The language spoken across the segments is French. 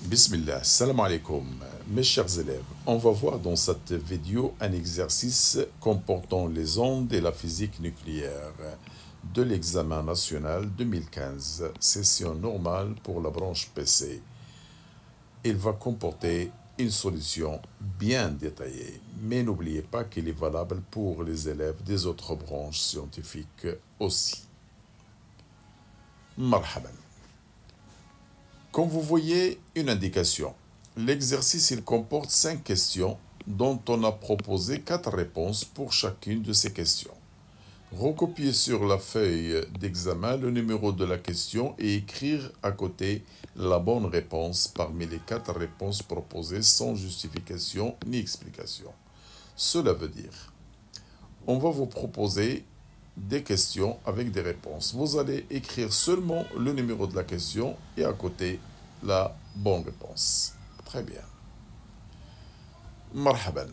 Bismillah, salam alaikum. Mes chers élèves, on va voir dans cette vidéo un exercice comportant les ondes et la physique nucléaire de l'examen national 2015, session normale pour la branche PC. Il va comporter une solution bien détaillée, mais n'oubliez pas qu'il est valable pour les élèves des autres branches scientifiques aussi. Marhaban. Comme vous voyez, une indication. L'exercice il comporte 5 questions dont on a proposé 4 réponses pour chacune de ces questions. Recopiez sur la feuille d'examen le numéro de la question et écrire à côté la bonne réponse parmi les 4 réponses proposées sans justification ni explication. Cela veut dire, on va vous proposer des questions avec des réponses. Vous allez écrire seulement le numéro de la question et à côté la bonne réponse. Très bien. Marhaban.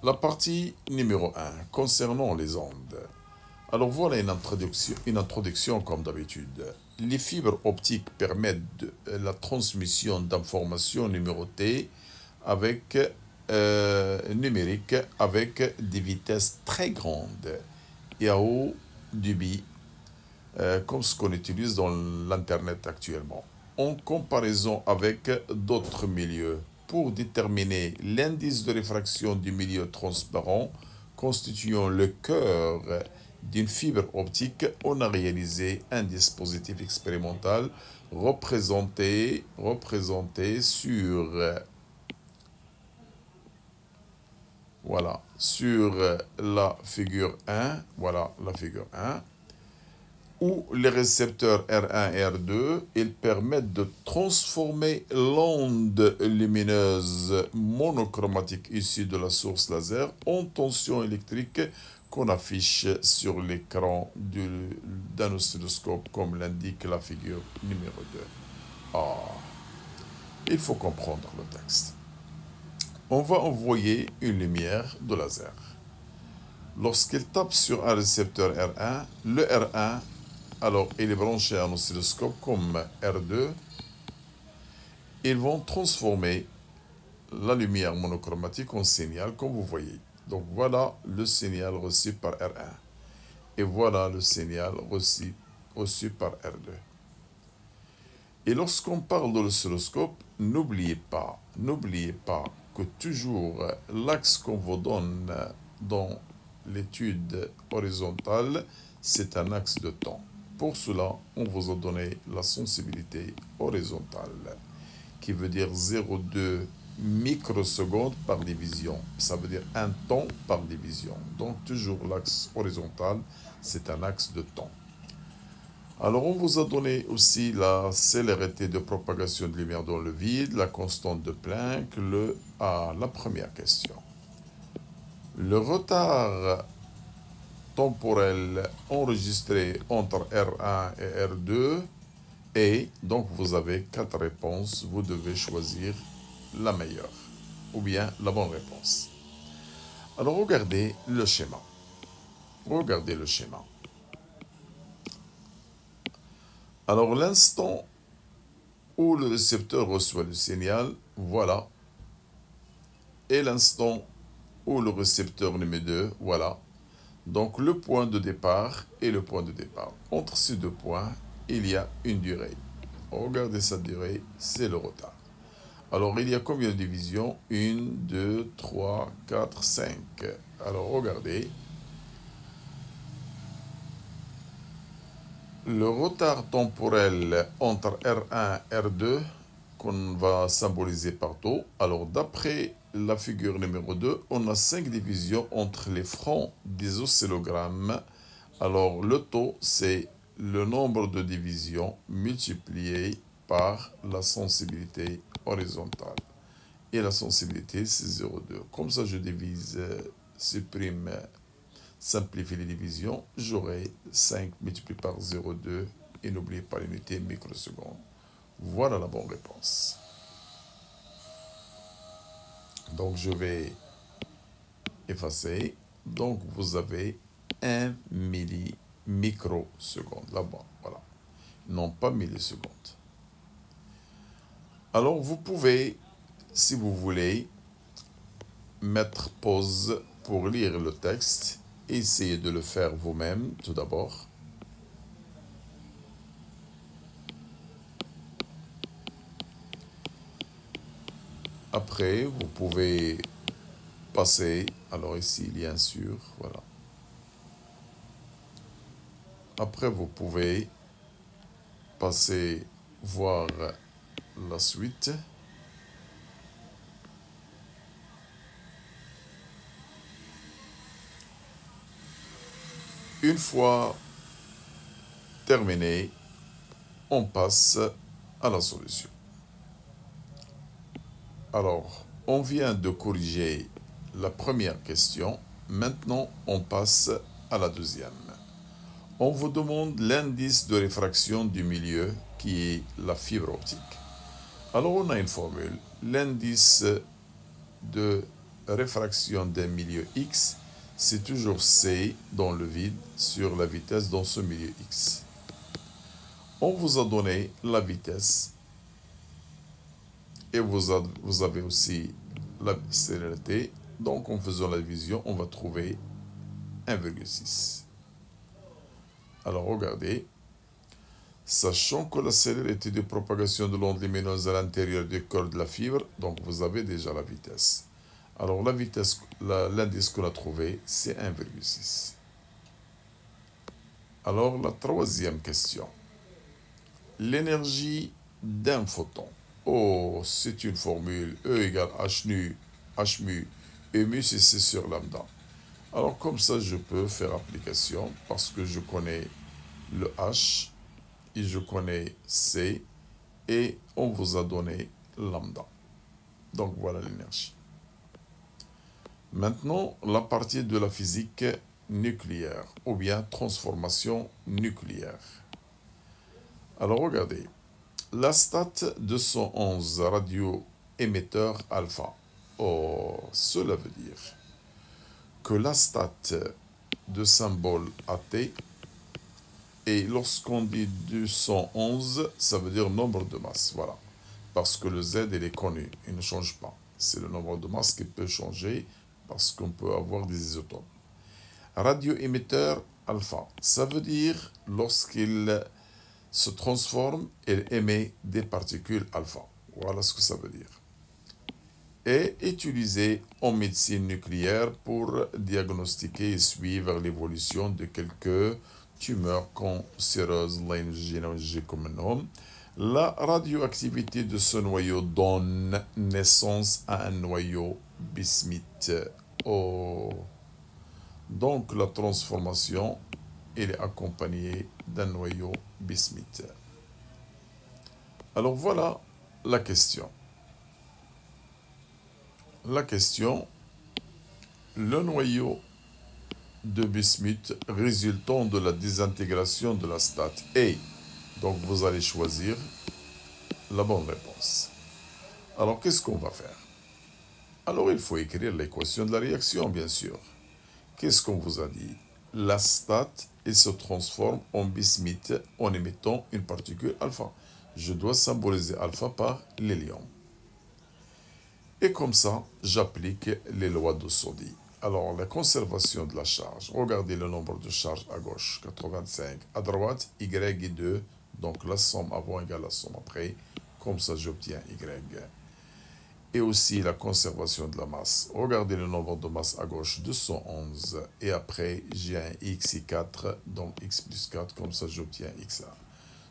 La partie numéro 1, concernant les ondes. Alors voilà une introduction comme d'habitude. Les fibres optiques permettent la transmission d'informations numérotées numériques avec des vitesses très grandes et à haut débit, comme ce qu'on utilise dans l'Internet actuellement. En comparaison avec d'autres milieux, pour déterminer l'indice de réfraction du milieu transparent constituant le cœur d'une fibre optique, on a réalisé un dispositif expérimental représenté sur la figure 1, voilà la figure 1, où les récepteurs R1 et R2, ils permettent de transformer l'onde lumineuse monochromatique issue de la source laser en tension électrique qu'on affiche sur l'écran d'un oscilloscope comme l'indique la figure numéro 2. Il faut comprendre le texte. On va envoyer une lumière de laser. Lorsqu'il tape sur un récepteur R1, le R1, alors il est branché à un oscilloscope comme R2, ils vont transformer la lumière monochromatique en signal, comme vous voyez. Donc voilà le signal reçu par R1. Et voilà le signal reçu par R2. Et lorsqu'on parle de l'oscilloscope, n'oubliez pas que toujours l'axe qu'on vous donne dans l'étude horizontale, c'est un axe de temps. Pour cela, on vous a donné la sensibilité horizontale, qui veut dire 0,2 microsecondes par division. Ça veut dire un temps par division. Donc toujours l'axe horizontal, c'est un axe de temps. Alors on vous a donné aussi la célérité de propagation de lumière dans le vide, la constante de Planck, la première question. Le retard temporel enregistré entre R1 et R2 et donc vous avez 4 réponses, vous devez choisir la meilleure ou bien la bonne réponse. Alors regardez le schéma. Alors l'instant où le récepteur reçoit le signal, voilà, et l'instant où le récepteur numéro 2, voilà. Donc le point de départ et le point de départ. Entre ces deux points, il y a une durée. Regardez cette durée, c'est le retard. Alors il y a combien de divisions? 1, 2, 3, 4, 5. Alors regardez. Le retard temporel entre R1 et R2 qu'on va symboliser partout. Alors d'après la figure numéro 2, on a 5 divisions entre les fronts des oscillogrammes. Alors le taux, c'est le nombre de divisions multiplié par la sensibilité horizontale. Et la sensibilité, c'est 0,2. Comme ça, je divise, supprime, simplifie les divisions. J'aurai 5 multiplié par 0,2 et n'oubliez pas l'unité microseconde. Voilà la bonne réponse. Donc, je vais effacer. Donc, vous avez 1 millimicroseconde là-bas. Voilà. Non pas millisecondes. Alors, vous pouvez, si vous voulez, mettre pause pour lire le texte. Essayez de le faire vous-même, tout d'abord. Après, vous pouvez passer. Alors ici, il y a un sur, voilà. Après, vous pouvez passer voir la suite. Une fois terminé, on passe à la solution. Alors, on vient de corriger la première question. Maintenant, on passe à la deuxième. On vous demande l'indice de réfraction du milieu qui est la fibre optique. Alors, on a une formule. L'indice de réfraction d'un milieu X, c'est toujours C dans le vide sur la vitesse dans ce milieu X. On vous a donné la vitesse et vous avez aussi la célérité. Donc, en faisant la division, on va trouver 1,6. Alors, regardez. Sachant que la célérité de propagation de l'onde lumineuse à l'intérieur du corps de la fibre, donc vous avez déjà la vitesse. Alors, la vitesse, l'indice qu'on a trouvé, c'est 1,6. Alors, la troisième question. L'énergie d'un photon. Oh, c'est une formule. E égale H nu, H mu, et mu c'est C sur lambda. Alors, comme ça, je peux faire application parce que je connais le H et je connais C et on vous a donné lambda. Donc, voilà l'énergie. Maintenant, la partie de la physique nucléaire ou bien transformation nucléaire. Alors, regardez. La stat 211 radio-émetteur alpha. Oh, cela veut dire que la stat de symbole AT, et lorsqu'on dit 211, ça veut dire nombre de masse. Voilà. Parce que le Z, il est connu. Il ne change pas. C'est le nombre de masse qui peut changer parce qu'on peut avoir des isotopes. Radio-émetteur alpha, ça veut dire lorsqu'il se transforme et émet des particules alpha. Voilà ce que ça veut dire. Et utilisé en médecine nucléaire pour diagnostiquer et suivre l'évolution de quelques tumeurs cancéreuses, comme un nom. La radioactivité de ce noyau donne naissance à un noyau bismuth. Oh. Donc la transformation elle est accompagnée d'un noyau bismuth. Alors voilà la question. La question, le noyau de bismuth résultant de la désintégration de la stat est. Donc vous allez choisir la bonne réponse. Alors qu'est-ce qu'on va faire? Alors il faut écrire l'équation de la réaction, bien sûr. Qu'est-ce qu'on vous a dit? La stat, elle se transforme en bismuth en émettant une particule alpha. Je dois symboliser alpha par l'hélium. Et comme ça, j'applique les lois de Soddy. Alors, la conservation de la charge. Regardez le nombre de charges à gauche, 85. À droite, Y est 2. Donc, la somme avant égale la somme après. Comme ça, j'obtiens Y. Et aussi la conservation de la masse. Regardez le nombre de masse à gauche, 211. Et après, j'ai un X et 4. Donc, X plus 4. Comme ça, j'obtiens X là.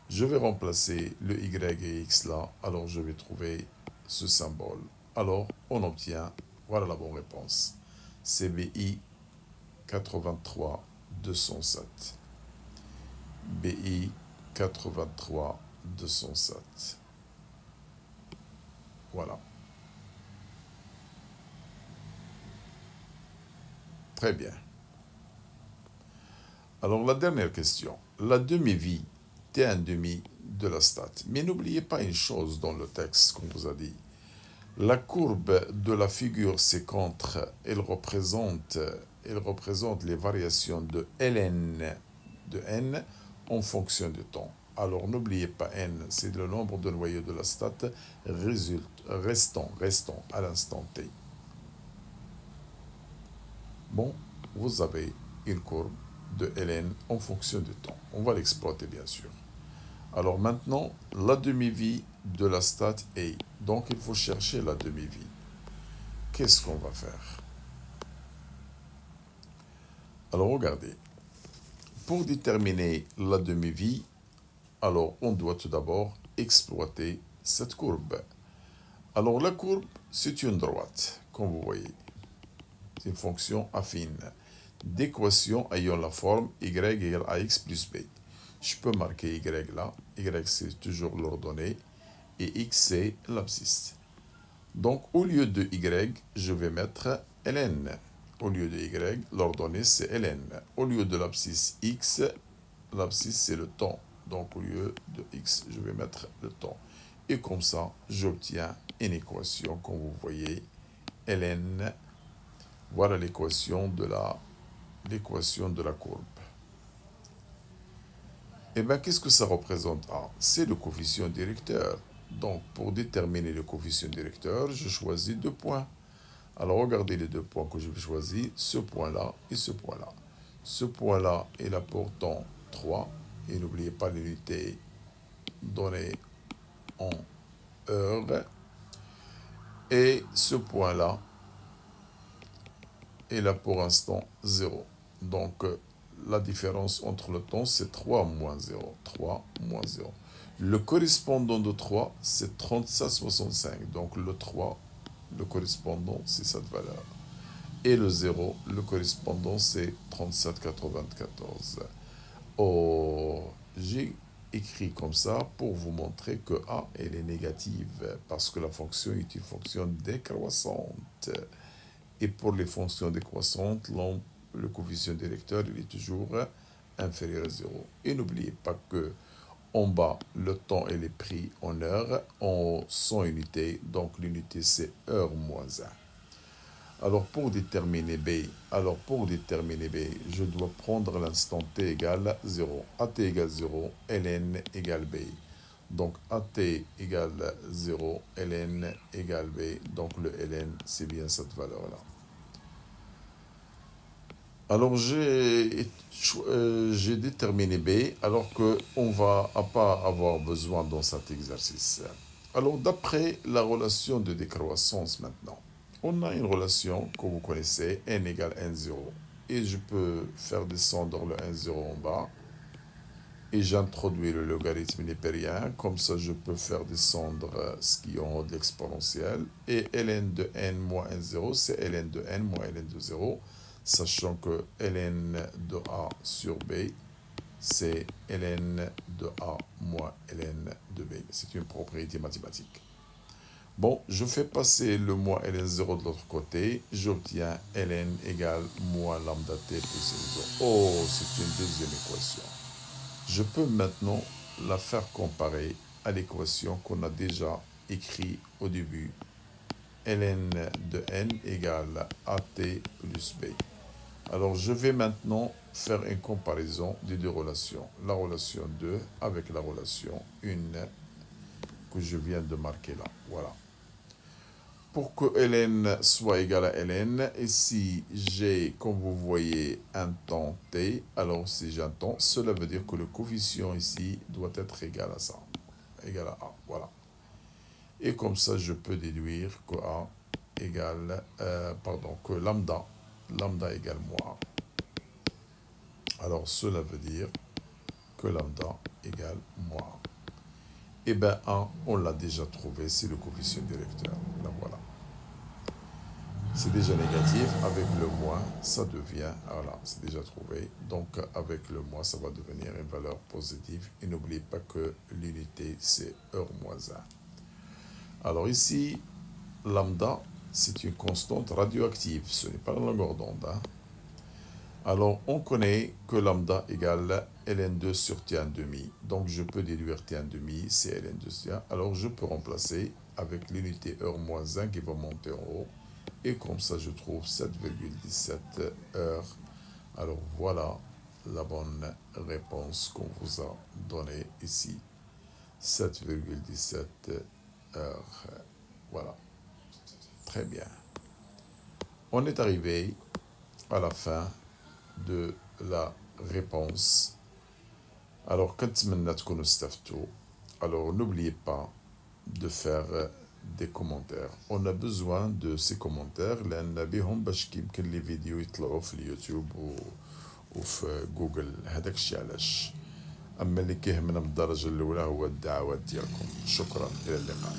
Je vais remplacer le Y et X là. Alors, je vais trouver ce symbole. Alors, on obtient, voilà la bonne réponse, CBI 83 207. BI 83 207. Voilà. Très bien. Alors, la dernière question. La demi-vie, T1,5 de la stat. Mais n'oubliez pas une chose dans le texte qu'on vous a dit. La courbe de la figure ci-contre, elle représente les variations de ln de n en fonction du temps. Alors n'oubliez pas n, c'est le nombre de noyaux de la stat restant à l'instant t. Bon, vous avez une courbe de ln en fonction du temps. On va l'exploiter bien sûr. Alors maintenant, la demi-vie de la stat est. Donc il faut chercher la demi-vie. Qu'est-ce qu'on va faire? Alors regardez. Pour déterminer la demi-vie, alors on doit tout d'abord exploiter cette courbe. Alors la courbe, c'est une droite, comme vous voyez. C'est une fonction affine d'équation ayant la forme y égale ax plus b. Je peux marquer y là. Y c'est toujours l'ordonnée et x c'est l'abscisse. Donc au lieu de y, je vais mettre ln. Au lieu de y, l'ordonnée c'est ln. Au lieu de l'abscisse x, l'abscisse c'est le temps. Donc au lieu de x, je vais mettre le temps. Et comme ça, j'obtiens une équation, comme vous voyez, ln. Voilà l'équation de la courbe. Et bien, qu'est-ce que ça représente A? C'est le coefficient directeur. Donc, pour déterminer le coefficient directeur, je choisis 2 points. Alors, regardez les 2 points que je vais choisir, ce point-là et ce point-là. Ce point-là est là pour temps 3. Et n'oubliez pas l'unité donnée en heures. Et ce point-là est là pour instant 0. Donc, la différence entre le temps, c'est 3 moins 0. 3 moins 0. Le correspondant de 3, c'est 37,65. Donc, le 3, le correspondant, c'est cette valeur. Et le 0, le correspondant, c'est 37,94. Oh, j'ai écrit comme ça pour vous montrer que A, elle est négative parce que la fonction est une fonction décroissante. Et pour les fonctions décroissantes, le coefficient directeur il est toujours inférieur à 0. Et n'oubliez pas que en bas, le temps il est pris en heures, en 100 unités, donc l'unité c'est heure moins 1. Alors pour déterminer B, je dois prendre l'instant t égale 0. AT égale 0, ln égale B. Donc AT égale 0, ln égale B. Donc le ln, c'est bien cette valeur-là. Alors j'ai déterminé B, alors qu'on ne va pas avoir besoin dans cet exercice. Alors d'après la relation de décroissance maintenant, on a une relation que vous connaissez, n égale n0. Et je peux faire descendre le n0 en bas. Et j'introduis le logarithme népérien, comme ça je peux faire descendre ce qui est en haut de l'exponentielle. Et ln de n moins n0, c'est ln de n moins ln de 0, sachant que ln de a sur b, c'est ln de a moins ln de b. C'est une propriété mathématique. Bon, je fais passer le moins ln0 de l'autre côté, j'obtiens ln égale moins lambda t plus n0. Oh, c'est une deuxième équation. Je peux maintenant la faire comparer à l'équation qu'on a déjà écrite au début. ln de n égale at plus b. Alors, je vais maintenant faire une comparaison des deux relations. La relation 2 avec la relation 1 que je viens de marquer là. Voilà. Pour que ln soit égal à ln, et si j'ai, comme vous voyez, un temps t, alors si j'ai un temps, cela veut dire que le coefficient ici doit être égal à ça, égal à a, voilà. Et comme ça, je peux déduire que a égale, que lambda égale moins. Alors cela veut dire que lambda égale moins. Et bien 1, on l'a déjà trouvé, c'est le coefficient directeur. Là, voilà. C'est déjà négatif, avec le moins, ça devient, voilà, c'est déjà trouvé. Donc avec le moins, ça va devenir une valeur positive. Et n'oubliez pas que l'unité, c'est heure moins 1. Alors ici, lambda, c'est une constante radioactive. Ce n'est pas la longueur d'onde. Alors, on connaît que lambda égale ln2 sur t1,5. Donc, je peux déduire t1,5, c'est ln2 sur t1. Alors, je peux remplacer avec l'unité heure moins 1 qui va monter en haut. Et comme ça, je trouve 7,17 heures. Alors, voilà la bonne réponse qu'on vous a donnée ici. 7,17 heures. Voilà. Très bien. On est arrivé à la fin de la réponse. Alors, alors n'oubliez pas de faire des commentaires. On a besoin de ces commentaires لأن بهم باش يمكن لي فيديو يطلعوا في اليوتيوب وفي جوجل. هذاك الشيء علاش. أما اللي كيهمنا بالدرجة الأولى هو الدعوات ديالكم. شكرا، إلى اللقاء.